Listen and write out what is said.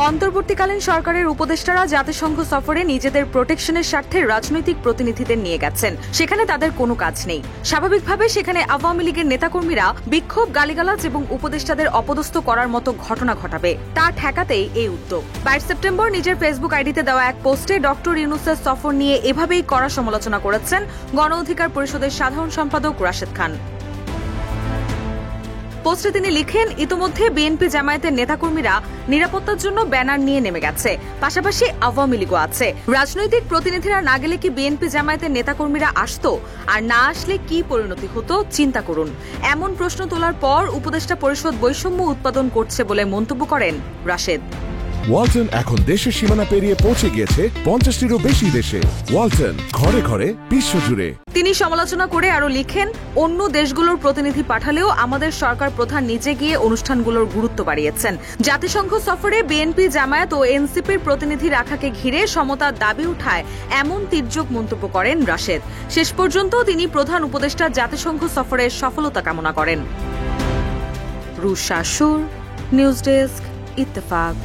অন্তর্বর্তীকালীন সরকারের উপদেষ্টারা জাতিসংঘ সফরে নিজেদের প্রোটেকশনের স্বার্থে রাজনৈতিক প্রতিনিধিদের নিয়ে গেছেন। সেখানে তাদের কোনো কাজ নেই। স্বাভাবিকভাবে সেখানে আওয়ামী লীগের নেতাকর্মীরা বিক্ষোভ, গালিগালাজ এবং উপদেষ্টাদের অপদস্থ করার মতো ঘটনা ঘটাবে, তা ঠেকাতেই এই উদ্যোগ। 22 সেপ্টেম্বর নিজের ফেসবুক আইডিতে দেওয়া এক পোস্টে ডক্টর ইউনূসের সফর নিয়ে এভাবেই কড়া সমালোচনা করেছেন গণ অধিকার পরিষদের সাধারণ সম্পাদক রাশেদ খান। পোস্টে তিনি লিখেন, ইতোমধ্যে বিএনপি জামায়াতের নেতাকর্মীরা নিরাপত্তার জন্য ব্যানার নিয়ে নেমে গেছে, পাশাপাশি আওয়ামী লীগও আছে। রাজনৈতিক প্রতিনিধিরা না গেলে কি বিএনপি জামায়াতের নেতাকর্মীরা আসতো? আর না আসলে কি পরিণতি হতো চিন্তা করুন। এমন প্রশ্ন তোলার পর উপদেষ্টা পরিষদ বৈষম্য উৎপাদন করছে বলে মন্তব্য করেন রাশেদ। ওয়ালটন এখন দেশের সীমানা পেরিয়ে পৌঁছে গিয়েছে 50টিরও বেশি দেশে। ওয়ালটন, ঘরে ঘরে বিশ্বজুড়ে। তিনি সমালোচনা করে আরো লিখেন, অন্য দেশগুলোর প্রতিনিধি পাঠালেও আমাদের সরকার প্রধান নিজে গিয়ে অনুষ্ঠানগুলোর গুরুত্ব বাড়িয়েছেন। জাতিসংঘ সফরে বিএনপি, জামায়াত ও এনসিপির প্রতিনিধি রাখাকে ঘিরে সমতার দাবি উঠায় এমন তির্যক মন্তব্য করেন রাশেদ। শেষ পর্যন্ত তিনি প্রধান উপদেষ্টা জাতিসংঘ সফরের সফলতা কামনা করেন। রুশা সুর, নিউজ ডেস্ক, ইত্তেফাক।